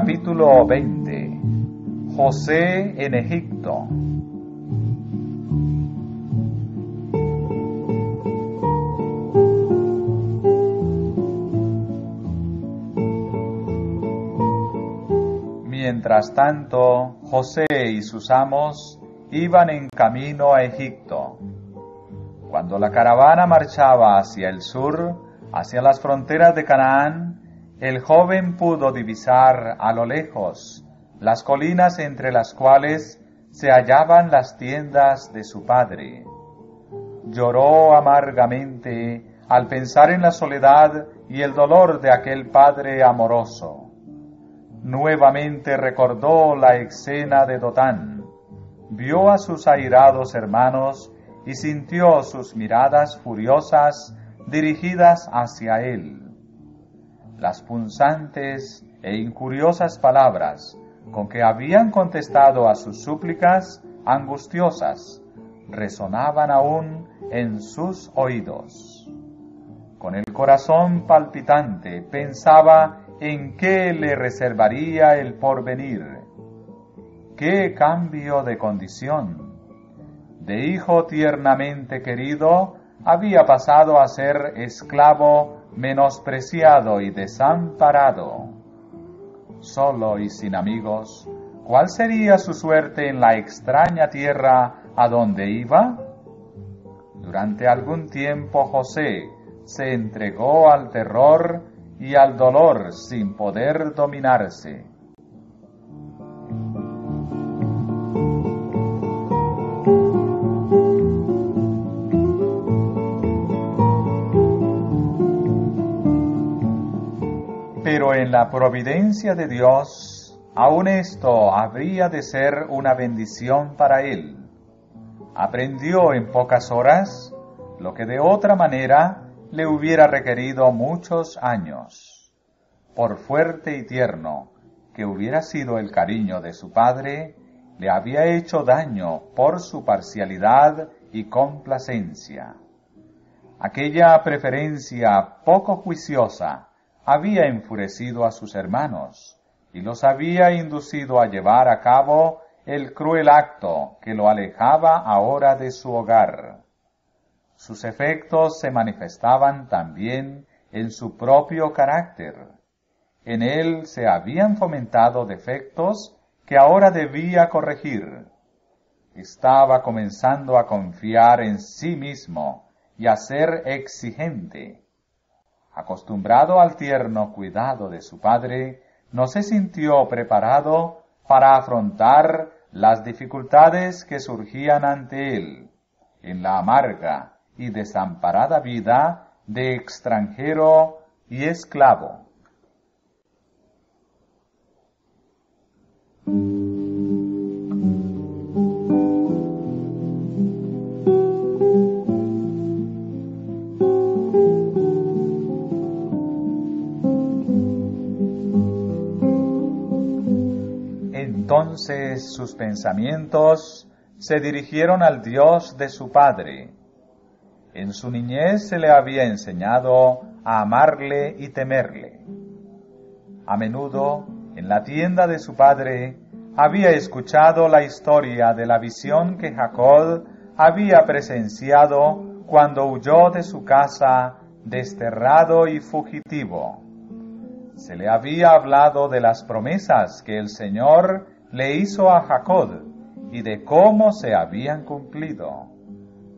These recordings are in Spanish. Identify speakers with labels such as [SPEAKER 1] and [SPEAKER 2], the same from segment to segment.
[SPEAKER 1] Capítulo 20. José en Egipto. Mientras tanto, José y sus amos iban en camino a Egipto. Cuando la caravana marchaba hacia el sur, hacia las fronteras de Canaán, el joven pudo divisar a lo lejos las colinas entre las cuales se hallaban las tiendas de su padre. Lloró amargamente al pensar en la soledad y el dolor de aquel padre amoroso. Nuevamente recordó la escena de Dotán, vio a sus airados hermanos y sintió sus miradas furiosas dirigidas hacia él. Las punzantes e injuriosas palabras con que habían contestado a sus súplicas angustiosas resonaban aún en sus oídos. Con el corazón palpitante pensaba en qué le reservaría el porvenir. ¡Qué cambio de condición! De hijo tiernamente querido había pasado a ser esclavo menospreciado y desamparado. Solo y sin amigos, ¿cuál sería su suerte en la extraña tierra a donde iba? Durante algún tiempo José se entregó al terror y al dolor sin poder dominarse. Pero en la providencia de Dios, aun esto habría de ser una bendición para él. Aprendió en pocas horas lo que de otra manera le hubiera requerido muchos años. Por fuerte y tierno que hubiera sido el cariño de su padre, le había hecho daño por su parcialidad y complacencia. Aquella preferencia poco juiciosa había enfurecido a sus hermanos y los había inducido a llevar a cabo el cruel acto que lo alejaba ahora de su hogar. Sus efectos se manifestaban también en su propio carácter. En él se habían fomentado defectos que ahora debía corregir. Estaba comenzando a confiar en sí mismo y a ser exigente. Acostumbrado al tierno cuidado de su padre, no se sintió preparado para afrontar las dificultades que surgían ante él en la amarga y desamparada vida de extranjero y esclavo. Entonces sus pensamientos se dirigieron al Dios de su padre. En su niñez se le había enseñado a amarle y temerle. A menudo, en la tienda de su padre, había escuchado la historia de la visión que Jacob había presenciado cuando huyó de su casa desterrado y fugitivo. Se le había hablado de las promesas que el Señor le hizo a Jacob y de cómo se habían cumplido,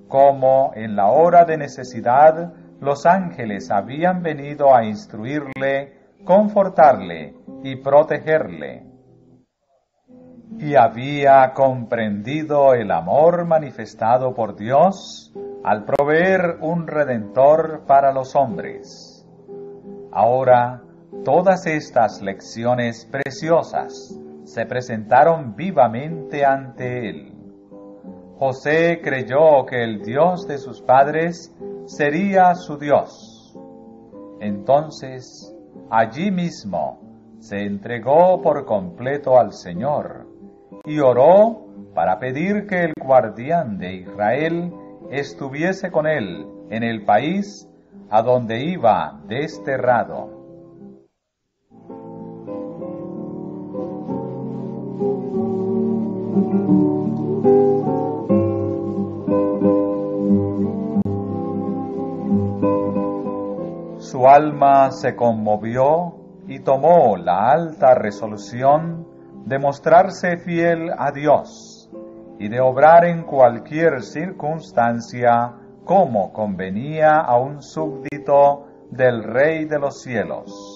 [SPEAKER 1] cómo en la hora de necesidad los ángeles habían venido a instruirle, confortarle y protegerle. Y había comprendido el amor manifestado por Dios al proveer un redentor para los hombres. Ahora, todas estas lecciones preciosas se presentaron vivamente ante él. José creyó que el Dios de sus padres sería su Dios. Entonces, allí mismo, se entregó por completo al Señor y oró para pedir que el guardián de Israel estuviese con él en el país a donde iba desterrado. Su alma se conmovió y tomó la alta resolución de mostrarse fiel a Dios y de obrar en cualquier circunstancia como convenía a un súbdito del Rey de los cielos.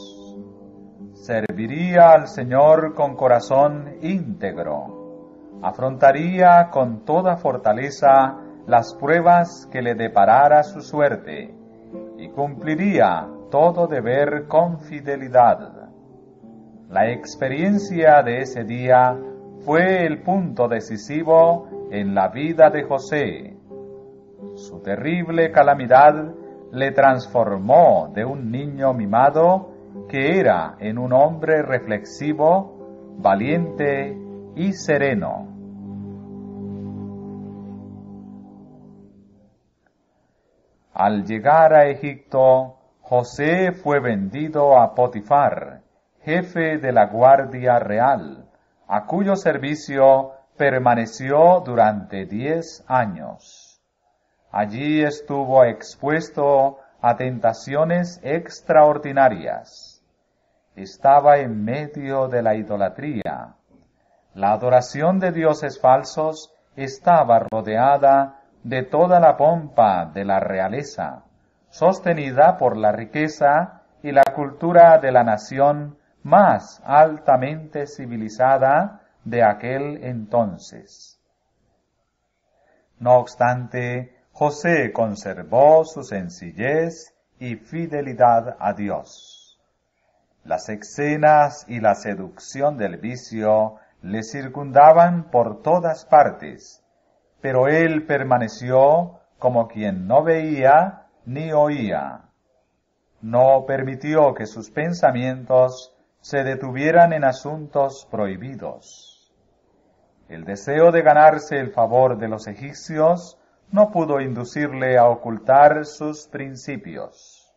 [SPEAKER 1] Serviría al Señor con corazón íntegro, afrontaría con toda fortaleza las pruebas que le deparara su suerte y cumpliría todo deber con fidelidad. La experiencia de ese día fue el punto decisivo en la vida de José. Su terrible calamidad le transformó de un niño mimado que era en un hombre reflexivo, valiente y sereno. Al llegar a Egipto, José fue vendido a Potifar, jefe de la guardia real, a cuyo servicio permaneció durante 10 años. Allí estuvo expuesto a tentaciones extraordinarias. Estaba en medio de la idolatría. La adoración de dioses falsos estaba rodeada de toda la pompa de la realeza, sostenida por la riqueza y la cultura de la nación más altamente civilizada de aquel entonces. No obstante, José conservó su sencillez y fidelidad a Dios. Las escenas y la seducción del vicio le circundaban por todas partes, pero él permaneció como quien no veía ni oía. No permitió que sus pensamientos se detuvieran en asuntos prohibidos. El deseo de ganarse el favor de los egipcios no pudo inducirle a ocultar sus principios.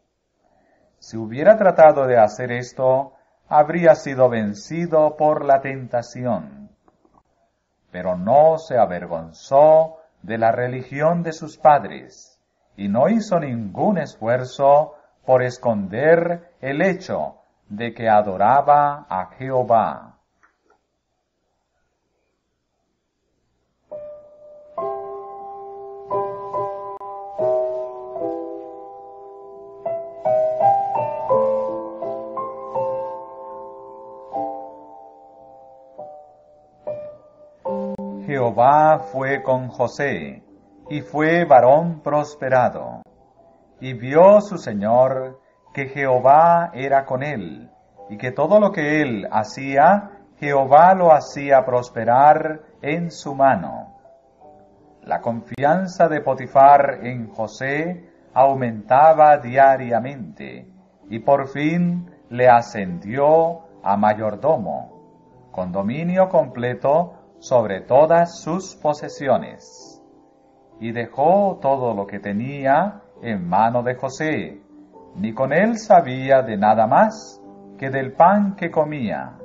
[SPEAKER 1] Si hubiera tratado de hacer esto, habría sido vencido por la tentación. Pero no se avergonzó de la religión de sus padres y no hizo ningún esfuerzo por esconder el hecho de que adoraba a Jehová. Jehová fue con José, y fue varón prosperado. Y vio su Señor que Jehová era con él, y que todo lo que él hacía, Jehová lo hacía prosperar en su mano. La confianza de Potifar en José aumentaba diariamente, y por fin le ascendió a mayordomo, con dominio completo sobre todas sus posesiones. Y dejó todo lo que tenía en mano de José, ni con él sabía de nada más que del pan que comía.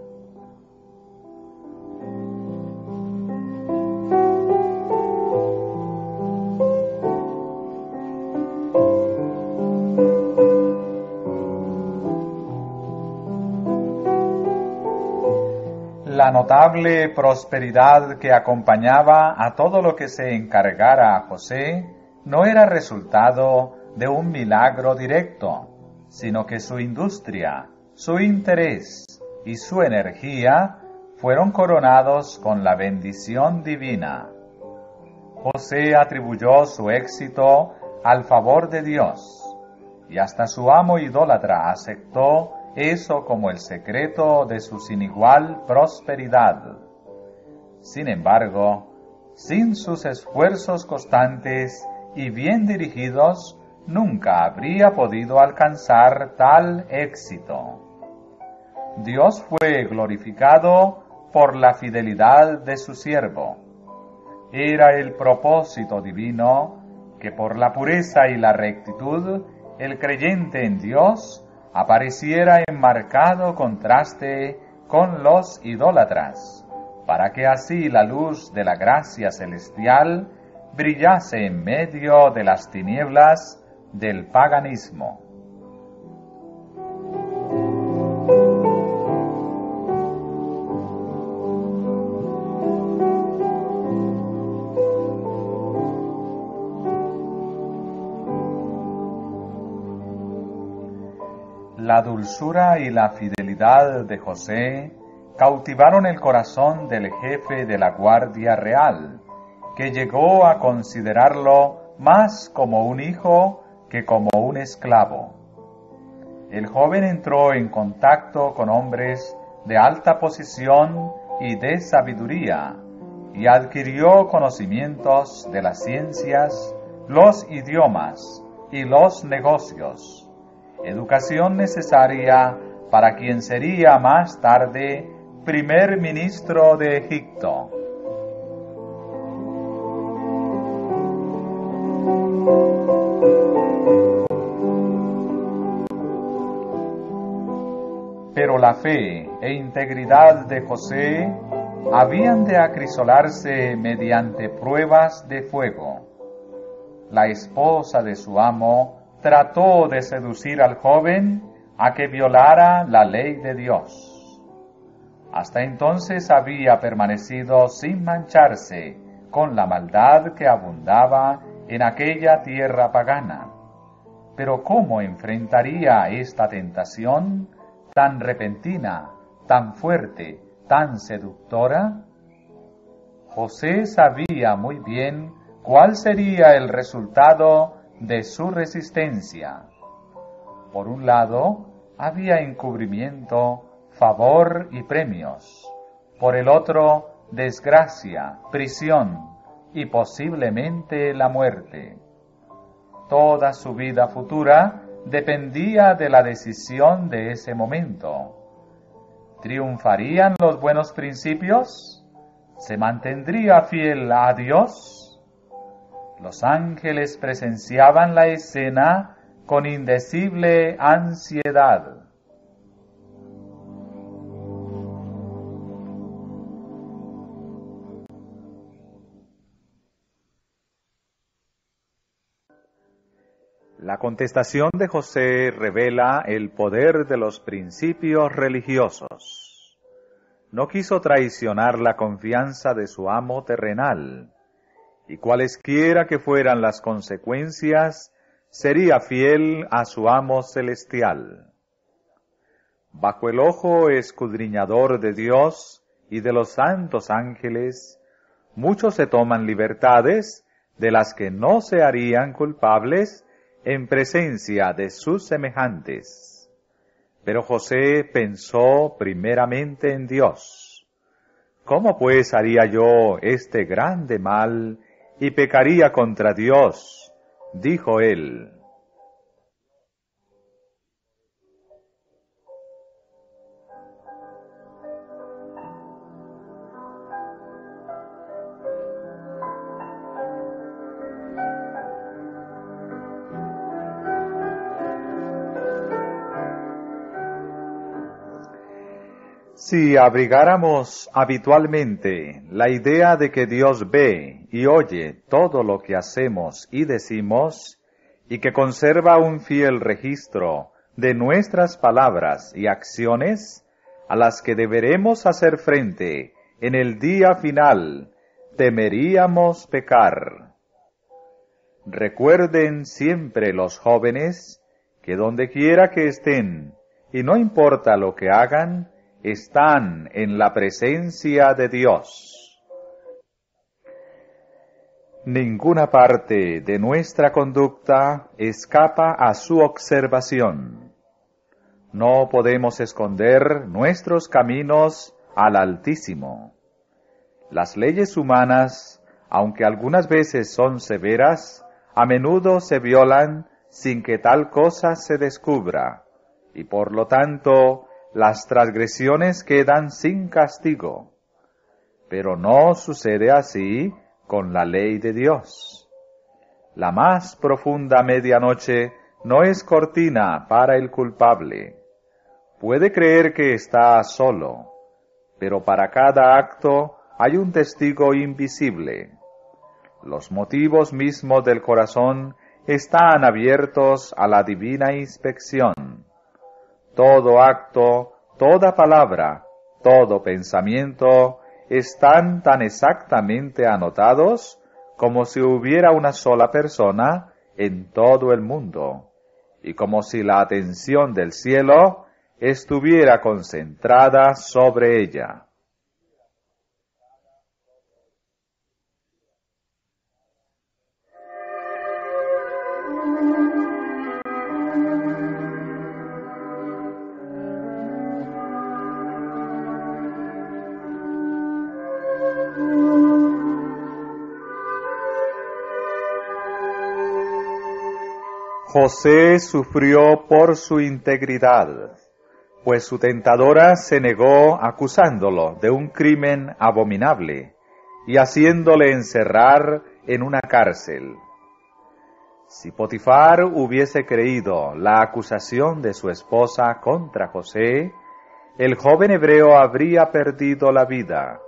[SPEAKER 1] La notable prosperidad que acompañaba a todo lo que se encargara a José no era resultado de un milagro directo, sino que su industria, su interés y su energía fueron coronados con la bendición divina. José atribuyó su éxito al favor de Dios, y hasta su amo idólatra aceptó eso como el secreto de su sin igual prosperidad. Sin embargo, sin sus esfuerzos constantes y bien dirigidos, nunca habría podido alcanzar tal éxito. Dios fue glorificado por la fidelidad de su siervo. Era el propósito divino que por la pureza y la rectitud el creyente en Dios apareciera en marcado contraste con los idólatras, para que así la luz de la gracia celestial brillase en medio de las tinieblas del paganismo. La dulzura y la fidelidad de José cautivaron el corazón del jefe de la Guardia Real, que llegó a considerarlo más como un hijo que como un esclavo. El joven entró en contacto con hombres de alta posición y de sabiduría, y adquirió conocimientos de las ciencias, los idiomas y los negocios, educación necesaria para quien sería más tarde primer ministro de Egipto. Pero la fe e integridad de José habían de acrisolarse mediante pruebas de fuego. La esposa de su amo trató de seducir al joven a que violara la ley de Dios. Hasta entonces había permanecido sin mancharse con la maldad que abundaba en aquella tierra pagana. Pero ¿cómo enfrentaría esta tentación tan repentina, tan fuerte, tan seductora? José sabía muy bien cuál sería el resultado de su resistencia. Por un lado, había encubrimiento, favor y premios. Por el otro, desgracia, prisión y posiblemente la muerte. Toda su vida futura dependía de la decisión de ese momento. ¿Triunfarían los buenos principios? ¿Se mantendría fiel a Dios? Los ángeles presenciaban la escena con indecible ansiedad. La contestación de José revela el poder de los principios religiosos. No quiso traicionar la confianza de su amo terrenal, y cualesquiera que fueran las consecuencias, sería fiel a su amo celestial. Bajo el ojo escudriñador de Dios y de los santos ángeles, muchos se toman libertades de las que no se harían culpables en presencia de sus semejantes. Pero José pensó primeramente en Dios. ¿Cómo pues haría yo este grande mal y pecaría contra Dios? Dijo él. Si abrigáramos habitualmente la idea de que Dios ve y oye todo lo que hacemos y decimos, y que conserva un fiel registro de nuestras palabras y acciones, a las que deberemos hacer frente en el día final, temeríamos pecar. Recuerden siempre los jóvenes que donde quiera que estén, y no importa lo que hagan, están en la presencia de Dios. Ninguna parte de nuestra conducta escapa a su observación. No podemos esconder nuestros caminos al Altísimo. Las leyes humanas, aunque algunas veces son severas, a menudo se violan sin que tal cosa se descubra, y por lo tanto, las transgresiones quedan sin castigo. Pero no sucede así con la ley de Dios. La más profunda medianoche no es cortina para el culpable. Puede creer que está solo, pero para cada acto hay un testigo invisible. Los motivos mismos del corazón están abiertos a la divina inspección. Todo acto, toda palabra, todo pensamiento están tan exactamente anotados como si hubiera una sola persona en todo el mundo, y como si la atención del cielo estuviera concentrada sobre ella. José sufrió por su integridad, pues su tentadora se negó acusándolo de un crimen abominable y haciéndole encerrar en una cárcel. Si Potifar hubiese creído la acusación de su esposa contra José, el joven hebreo habría perdido la vida,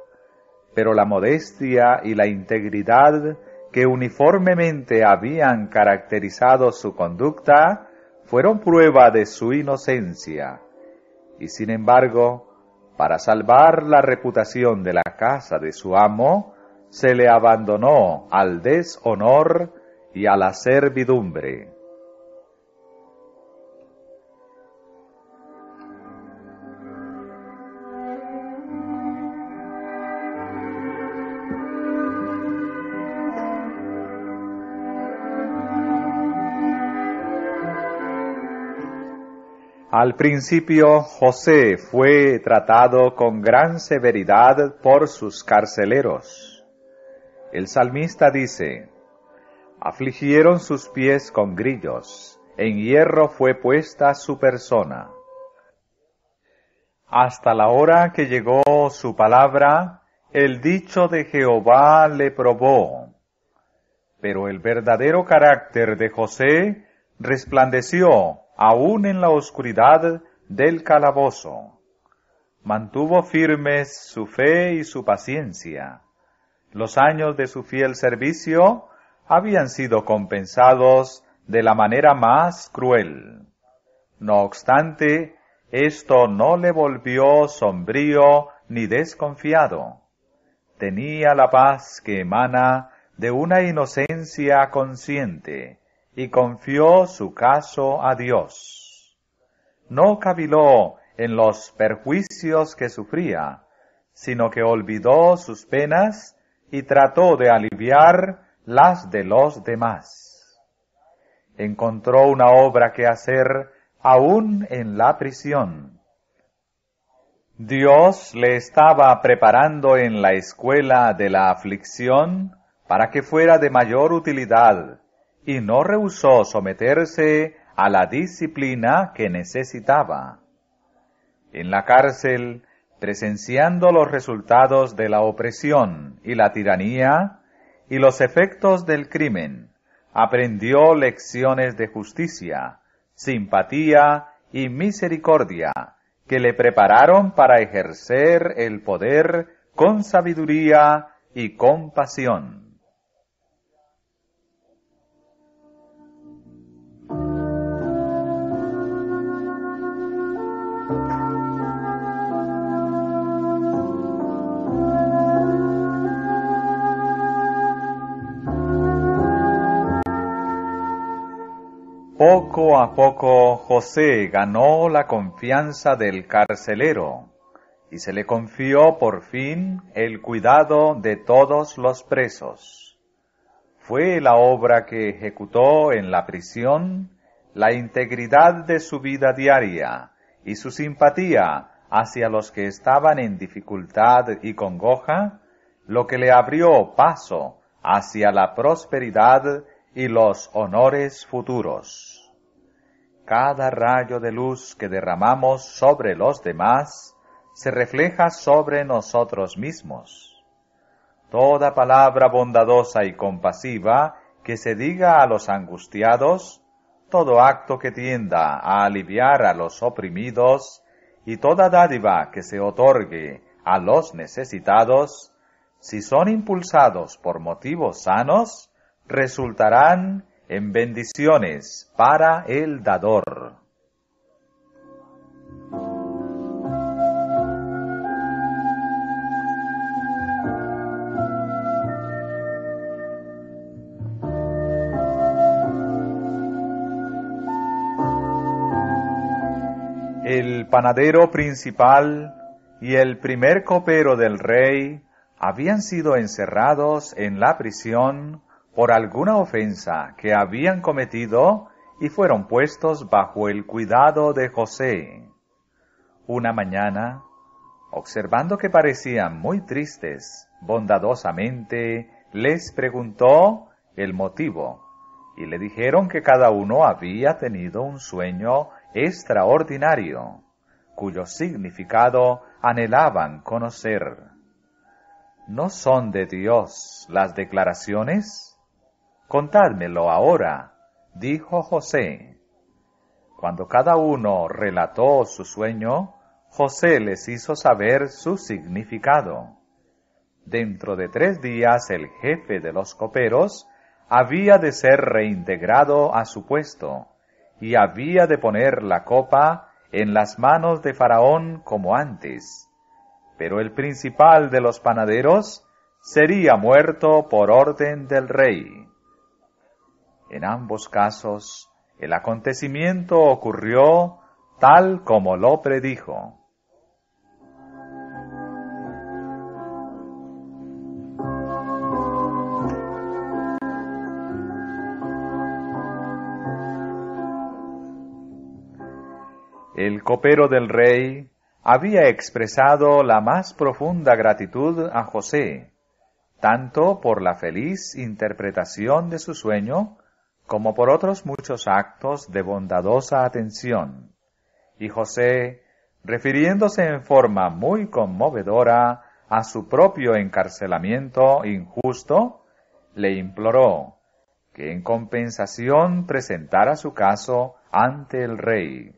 [SPEAKER 1] pero la modestia y la integridad que uniformemente habían caracterizado su conducta fueron prueba de su inocencia, y sin embargo, para salvar la reputación de la casa de su amo, se le abandonó al deshonor y a la servidumbre. Al principio, José fue tratado con gran severidad por sus carceleros. El salmista dice: afligieron sus pies con grillos, en hierro fue puesta su persona. Hasta la hora que llegó su palabra, el dicho de Jehová le probó. Pero el verdadero carácter de José resplandeció aún en la oscuridad del calabozo. Mantuvo firmes su fe y su paciencia. Los años de su fiel servicio habían sido compensados de la manera más cruel. No obstante, esto no le volvió sombrío ni desconfiado. Tenía la paz que emana de una inocencia consciente y confió su caso a Dios. No caviló en los perjuicios que sufría, sino que olvidó sus penas y trató de aliviar las de los demás. Encontró una obra que hacer aún en la prisión. Dios le estaba preparando en la escuela de la aflicción para que fuera de mayor utilidad, y no rehusó someterse a la disciplina que necesitaba. En la cárcel, presenciando los resultados de la opresión y la tiranía y los efectos del crimen, aprendió lecciones de justicia, simpatía y misericordia que le prepararon para ejercer el poder con sabiduría y compasión. Poco a poco José ganó la confianza del carcelero y se le confió por fin el cuidado de todos los presos. Fue la obra que ejecutó en la prisión, la integridad de su vida diaria y su simpatía hacia los que estaban en dificultad y congoja, lo que le abrió paso hacia la prosperidad y los honores futuros. Cada rayo de luz que derramamos sobre los demás se refleja sobre nosotros mismos. Toda palabra bondadosa y compasiva que se diga a los angustiados, todo acto que tienda a aliviar a los oprimidos y toda dádiva que se otorgue a los necesitados, si son impulsados por motivos sanos, resultarán en bendiciones para el dador. El panadero principal y el primer copero del rey habían sido encerrados en la prisión por alguna ofensa que habían cometido y fueron puestos bajo el cuidado de José. Una mañana, observando que parecían muy tristes, bondadosamente les preguntó el motivo y le dijeron que cada uno había tenido un sueño extraordinario, cuyo significado anhelaban conocer. ¿No son de Dios las declaraciones? Contádmelo ahora, dijo José. Cuando cada uno relató su sueño, José les hizo saber su significado. Dentro de 3 días el jefe de los coperos había de ser reintegrado a su puesto, y había de poner la copa en las manos de Faraón como antes. Pero el principal de los panaderos sería muerto por orden del rey. En ambos casos, el acontecimiento ocurrió tal como lo predijo. El copero del rey había expresado la más profunda gratitud a José, tanto por la feliz interpretación de su sueño, como por otros muchos actos de bondadosa atención. Y José, refiriéndose en forma muy conmovedora a su propio encarcelamiento injusto, le imploró que en compensación presentara su caso ante el rey.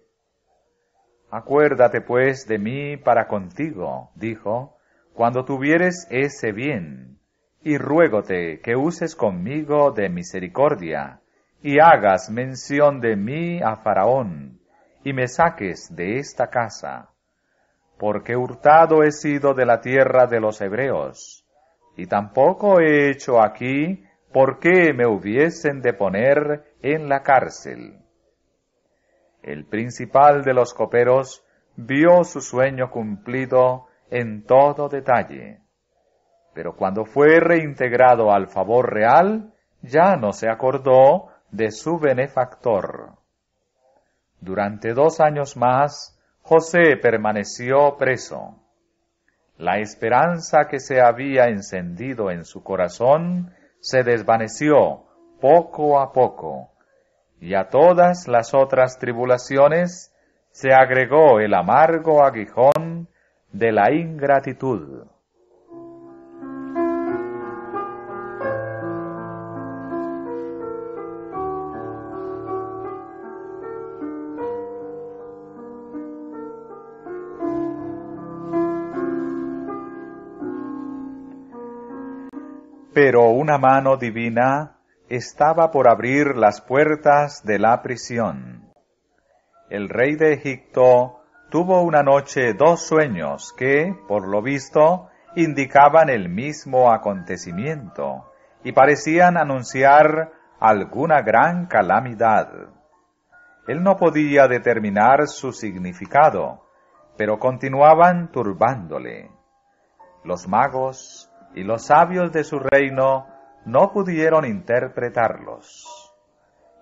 [SPEAKER 1] Acuérdate pues de mí para contigo, dijo, cuando tuvieres ese bien, y ruégote que uses conmigo de misericordia, y hagas mención de mí a Faraón, y me saques de esta casa, porque hurtado he sido de la tierra de los hebreos, y tampoco he hecho aquí por qué me hubiesen de poner en la cárcel. El principal de los coperos vio su sueño cumplido en todo detalle, pero cuando fue reintegrado al favor real, ya no se acordó de su benefactor. Durante 2 años más, José permaneció preso. La esperanza que se había encendido en su corazón se desvaneció poco a poco, y a todas las otras tribulaciones se agregó el amargo aguijón de la ingratitud. Pero una mano divina estaba por abrir las puertas de la prisión. El rey de Egipto tuvo una noche 2 sueños que, por lo visto, indicaban el mismo acontecimiento y parecían anunciar alguna gran calamidad. Él no podía determinar su significado, pero continuaban turbándole. Los magos y los sabios de su reino no pudieron interpretarlos.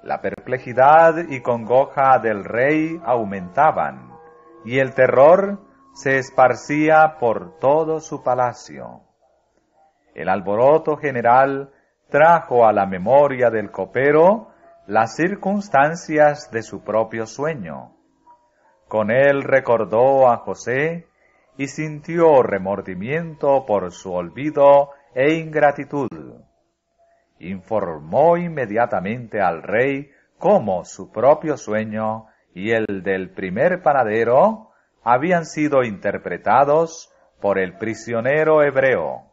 [SPEAKER 1] La perplejidad y congoja del rey aumentaban, y el terror se esparcía por todo su palacio. El alboroto general trajo a la memoria del copero las circunstancias de su propio sueño. Con él recordó a José y sintió remordimiento por su olvido e ingratitud. Informó inmediatamente al rey cómo su propio sueño y el del primer panadero habían sido interpretados por el prisionero hebreo,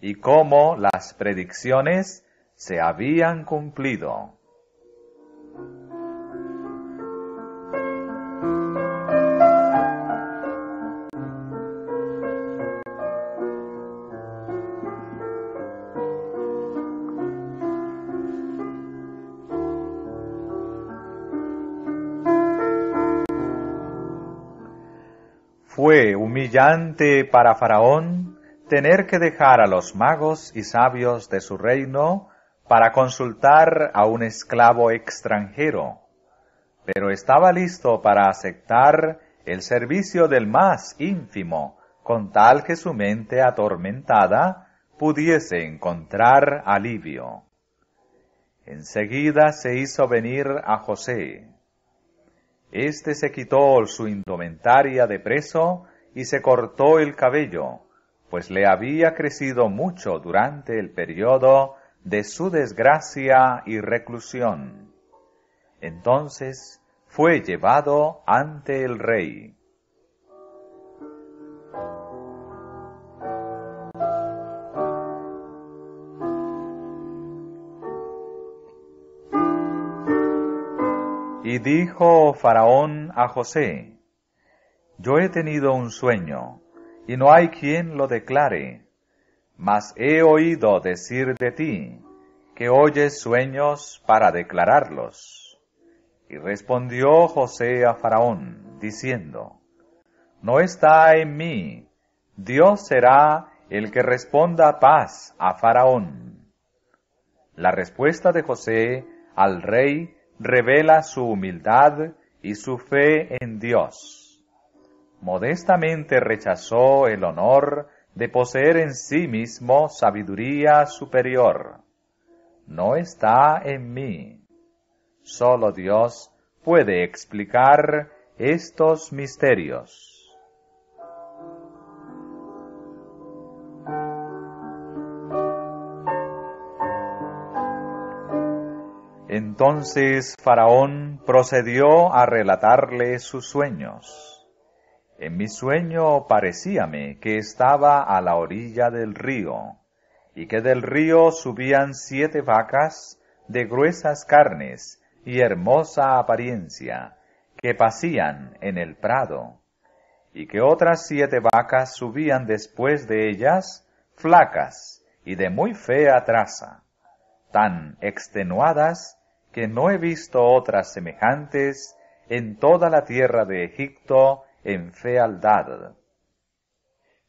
[SPEAKER 1] y cómo las predicciones se habían cumplido. Fue humillante para Faraón tener que dejar a los magos y sabios de su reino para consultar a un esclavo extranjero, pero estaba listo para aceptar el servicio del más ínfimo, con tal que su mente atormentada pudiese encontrar alivio. Enseguida se hizo venir a José. Este se quitó su indumentaria de preso y se cortó el cabello, pues le había crecido mucho durante el periodo de su desgracia y reclusión. Entonces fue llevado ante el rey. Y dijo Faraón a José: Yo he tenido un sueño, y no hay quien lo declare, mas he oído decir de ti, que oyes sueños para declararlos. Y respondió José a Faraón, diciendo: No está en mí, Dios será el que responda paz a Faraón. La respuesta de José al rey revela su humildad y su fe en Dios. Modestamente rechazó el honor de poseer en sí mismo sabiduría superior. No está en mí. Solo Dios puede explicar estos misterios. Entonces Faraón procedió a relatarle sus sueños. En mi sueño parecíame que estaba a la orilla del río, y que del río subían 7 vacas de gruesas carnes y hermosa apariencia, que pacían en el prado, y que otras 7 vacas subían después de ellas, flacas y de muy fea traza, tan extenuadas que no he visto otras semejantes en toda la tierra de Egipto en fealdad.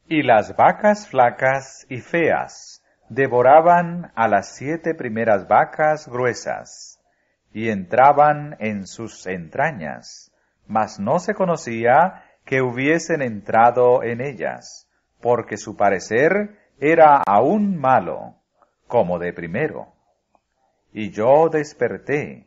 [SPEAKER 1] Y las vacas flacas y feas devoraban a las 7 primeras vacas gruesas, y entraban en sus entrañas, mas no se conocía que hubiesen entrado en ellas, porque su parecer era aún malo, como de primero. Y yo desperté.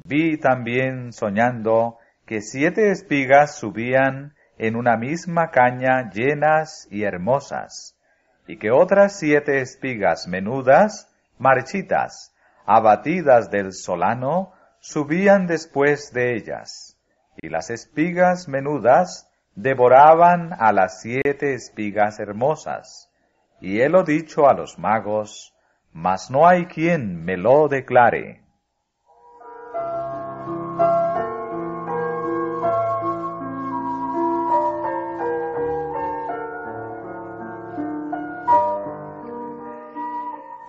[SPEAKER 1] Vi también soñando que 7 espigas subían en una misma caña llenas y hermosas, y que otras 7 espigas menudas, marchitas, abatidas del solano, subían después de ellas, y las espigas menudas devoraban a las 7 espigas hermosas. Y helo dicho a los magos, mas no hay quien me lo declare.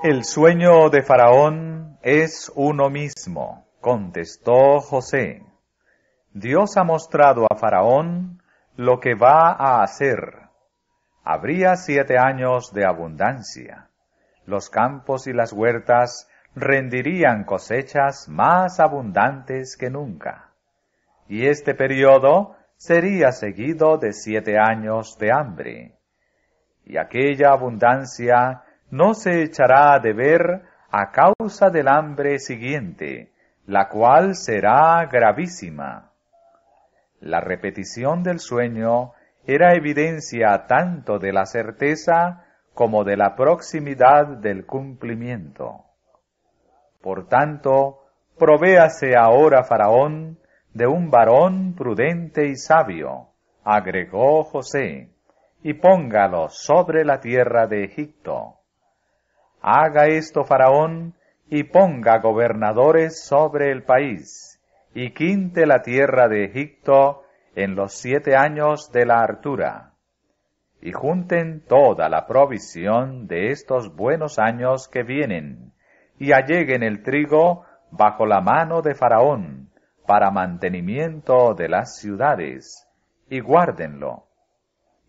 [SPEAKER 1] El sueño de Faraón es uno mismo, contestó José. Dios ha mostrado a Faraón lo que va a hacer. Habría 7 años de abundancia. Los campos y las huertas rendirían cosechas más abundantes que nunca. Y este periodo sería seguido de 7 años de hambre. Y aquella abundancia no se echará de ver a causa del hambre siguiente, la cual será gravísima. La repetición del sueño era evidencia tanto de la certeza como de la proximidad del cumplimiento. Por tanto, provéase ahora Faraón de un varón prudente y sabio, agregó José, y póngalo sobre la tierra de Egipto. Haga esto Faraón, y ponga gobernadores sobre el país, y quinte la tierra de Egipto en los 7 años de la hartura. Y junten toda la provisión de estos buenos años que vienen, y alleguen el trigo bajo la mano de Faraón, para mantenimiento de las ciudades, y guárdenlo.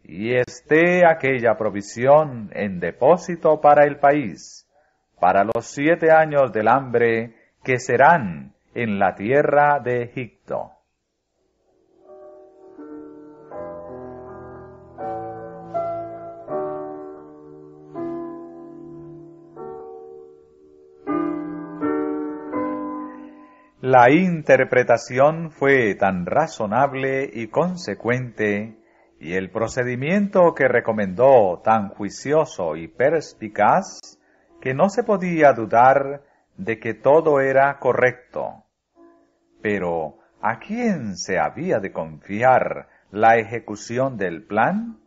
[SPEAKER 1] Y esté aquella provisión en depósito para el país, para los 7 años del hambre que serán en la tierra de Egipto. La interpretación fue tan razonable y consecuente, y el procedimiento que recomendó tan juicioso y perspicaz, que no se podía dudar de que todo era correcto. Pero, ¿a quién se había de confiar la ejecución del plan?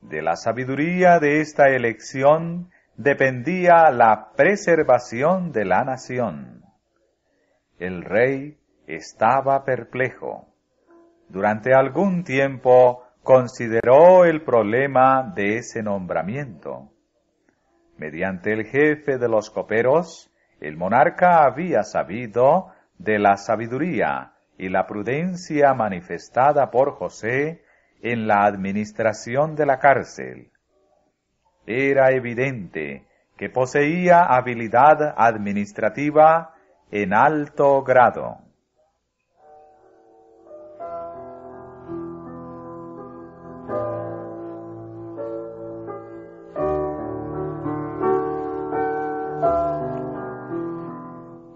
[SPEAKER 1] De la sabiduría de esta elección dependía la preservación de la nación. El rey estaba perplejo. Durante algún tiempo consideró el problema de ese nombramiento. Mediante el jefe de los coperos, el monarca había sabido de la sabiduría y la prudencia manifestada por José en la administración de la cárcel. Era evidente que poseía habilidad administrativa en alto grado.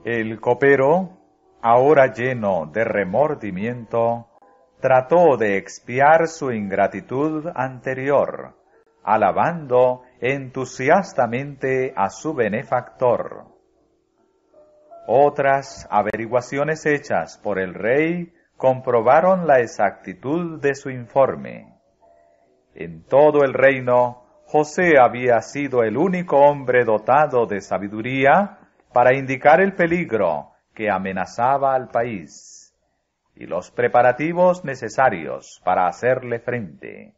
[SPEAKER 1] El copero, ahora lleno de remordimiento, trató de expiar su ingratitud anterior, alabando entusiastamente a su benefactor. Otras averiguaciones hechas por el rey comprobaron la exactitud de su informe. En todo el reino, José había sido el único hombre dotado de sabiduría para indicar el peligro que amenazaba al país y los preparativos necesarios para hacerle frente.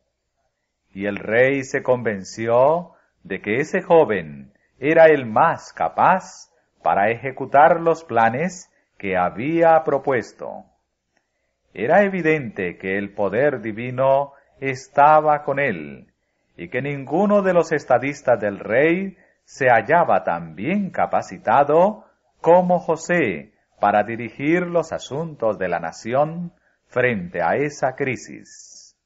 [SPEAKER 1] Y el rey se convenció de que ese joven era el más capaz para ejecutar los planes que había propuesto. Era evidente que el poder divino estaba con él, y que ninguno de los estadistas del rey se hallaba tan bien capacitado como José para dirigir los asuntos de la nación frente a esa crisis.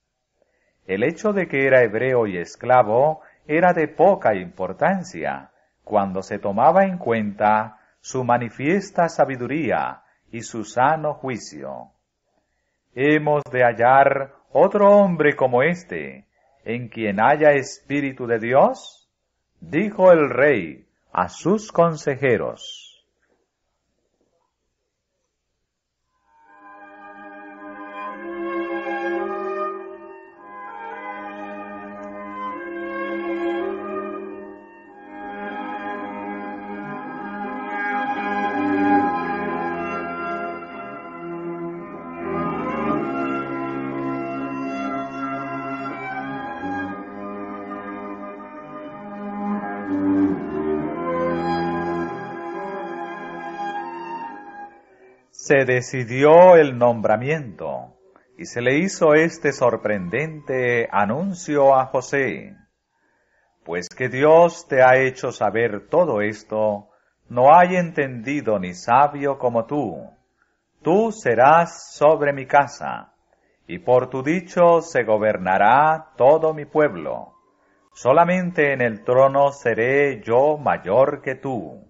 [SPEAKER 1] El hecho de que era hebreo y esclavo era de poca importancia cuando se tomaba en cuenta su manifiesta sabiduría y su sano juicio. Hemos de hallar otro hombre como este, en quien haya espíritu de Dios, dijo el rey a sus consejeros. Se decidió el nombramiento, y se le hizo este sorprendente anuncio a José: pues que Dios te ha hecho saber todo esto, no hay entendido ni sabio como tú. Tú serás sobre mi casa, y por tu dicho se gobernará todo mi pueblo. Solamente en el trono seré yo mayor que tú.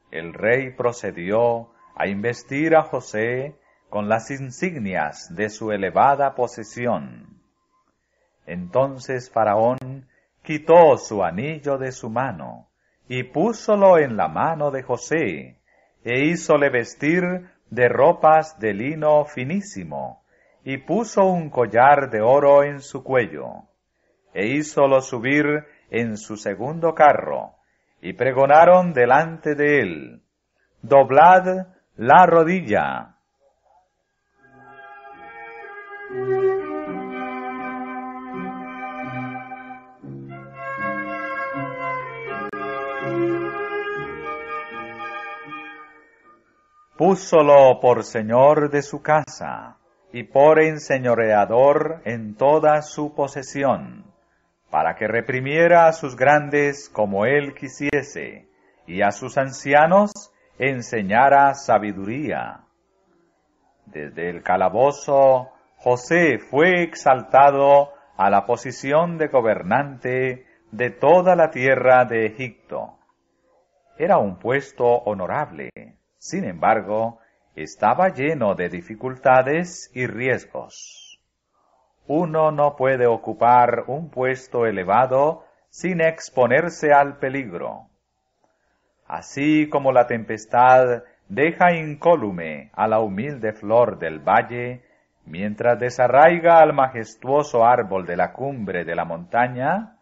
[SPEAKER 1] El rey procedió a investir a José con las insignias de su elevada posesión. Entonces Faraón quitó su anillo de su mano, y púsolo en la mano de José, e hízole vestir de ropas de lino finísimo, y puso un collar de oro en su cuello, e hízolo subir en su segundo carro, y pregonaron delante de él: «Doblad la rodilla». Púsolo por señor de su casa, y por enseñoreador en toda su posesión, para que reprimiera a sus grandes como él quisiese, y a sus ancianos enseñara sabiduría. Desde el calabozo, José fue exaltado a la posición de gobernante de toda la tierra de Egipto. Era un puesto honorable. Sin embargo, estaba lleno de dificultades y riesgos. Uno no puede ocupar un puesto elevado sin exponerse al peligro. Así como la tempestad deja incólume a la humilde flor del valle, mientras desarraiga al majestuoso árbol de la cumbre de la montaña,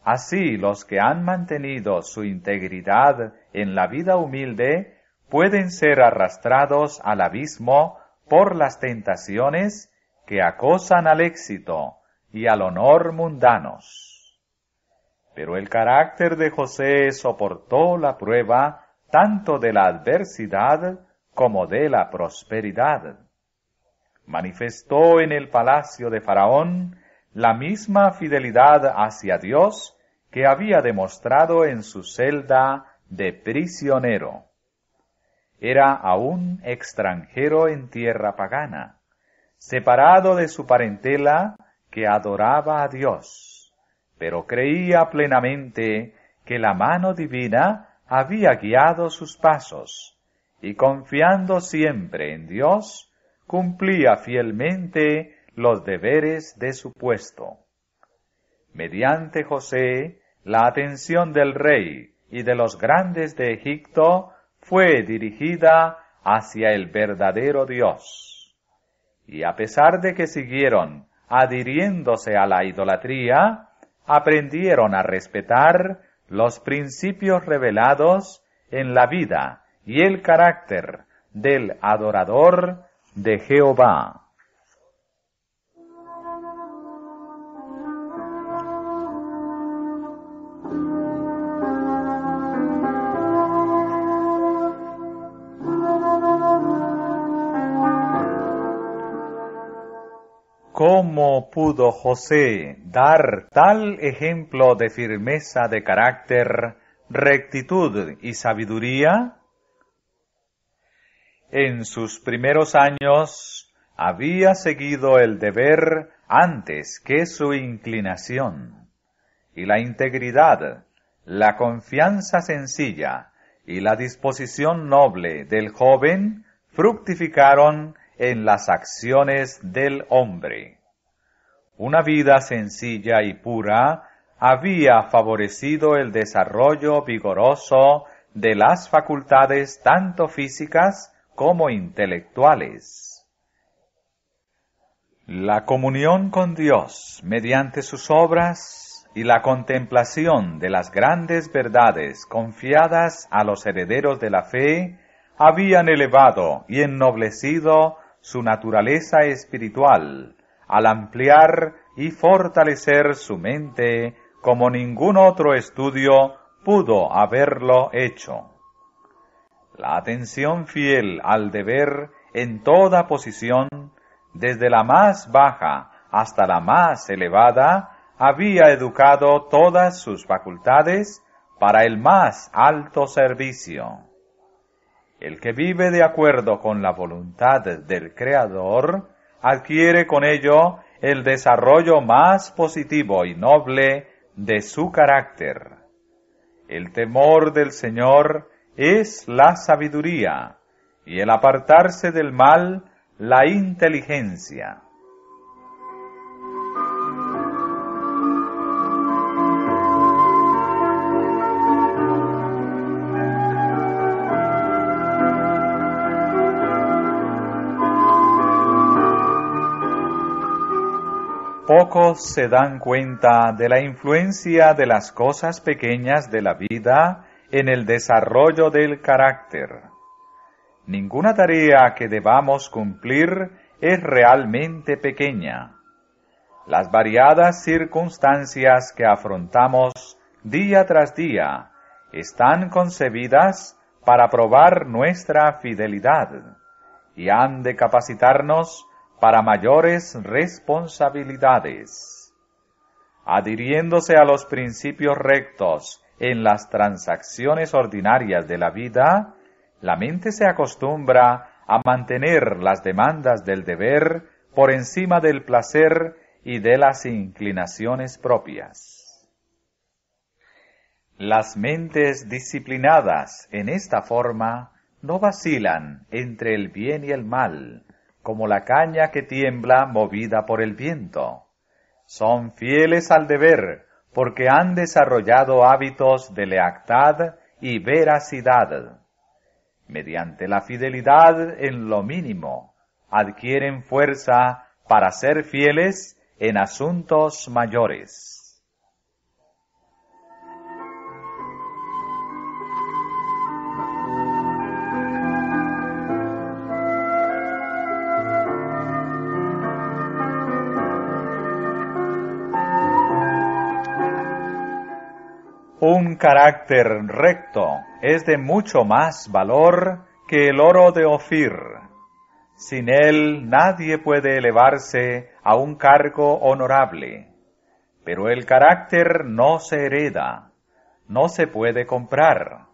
[SPEAKER 1] así los que han mantenido su integridad en la vida humilde pueden ser arrastrados al abismo por las tentaciones que acosan al éxito y al honor mundanos. Pero el carácter de José soportó la prueba tanto de la adversidad como de la prosperidad. Manifestó en el palacio de Faraón la misma fidelidad hacia Dios que había demostrado en su celda de prisionero. Era aún extranjero en tierra pagana, separado de su parentela que adoraba a Dios, pero creía plenamente que la mano divina había guiado sus pasos, y confiando siempre en Dios, cumplía fielmente los deberes de su puesto. Mediante José, la atención del rey y de los grandes de Egipto fue dirigida hacia el verdadero Dios. Y a pesar de que siguieron adhiriéndose a la idolatría, aprendieron a respetar los principios revelados en la vida y el carácter del adorador de Jehová. ¿Cómo pudo José dar tal ejemplo de firmeza de carácter, rectitud y sabiduría? En sus primeros años había seguido el deber antes que su inclinación, y la integridad, la confianza sencilla y la disposición noble del joven fructificaron en las acciones del hombre. Una vida sencilla y pura había favorecido el desarrollo vigoroso de las facultades tanto físicas como intelectuales. La comunión con Dios mediante sus obras y la contemplación de las grandes verdades confiadas a los herederos de la fe habían elevado y ennoblecido su naturaleza espiritual, al ampliar y fortalecer su mente como ningún otro estudio pudo haberlo hecho. La atención fiel al deber en toda posición, desde la más baja hasta la más elevada, había educado todas sus facultades para el más alto servicio. El que vive de acuerdo con la voluntad del Creador adquiere con ello el desarrollo más positivo y noble de su carácter. El temor del Señor es la sabiduría, y el apartarse del mal, la inteligencia. Pocos se dan cuenta de la influencia de las cosas pequeñas de la vida en el desarrollo del carácter. Ninguna tarea que debamos cumplir es realmente pequeña. Las variadas circunstancias que afrontamos día tras día están concebidas para probar nuestra fidelidad y han de capacitarnos para mayores responsabilidades. Adhiriéndose a los principios rectos en las transacciones ordinarias de la vida, la mente se acostumbra a mantener las demandas del deber por encima del placer y de las inclinaciones propias. Las mentes disciplinadas en esta forma no vacilan entre el bien y el mal, como la caña que tiembla movida por el viento. Son fieles al deber porque han desarrollado hábitos de lealtad y veracidad. Mediante la fidelidad en lo mínimo, adquieren fuerza para ser fieles en asuntos mayores. Un carácter recto es de mucho más valor que el oro de Ofir. Sin él nadie puede elevarse a un cargo honorable. Pero el carácter no se hereda, no se puede comprar.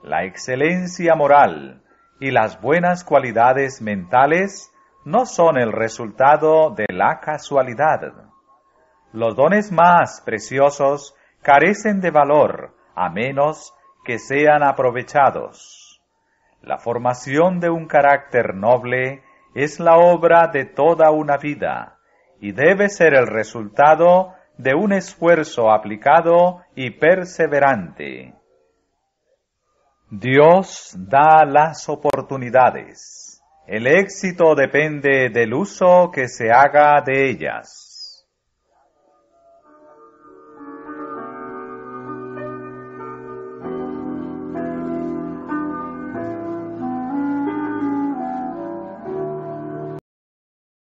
[SPEAKER 1] La excelencia moral y las buenas cualidades mentales no son el resultado de la casualidad. Los dones más preciosos carecen de valor a menos que sean aprovechados. La formación de un carácter noble es la obra de toda una vida y debe ser el resultado de un esfuerzo aplicado y perseverante. Dios da las oportunidades. El éxito depende del uso que se haga de ellas.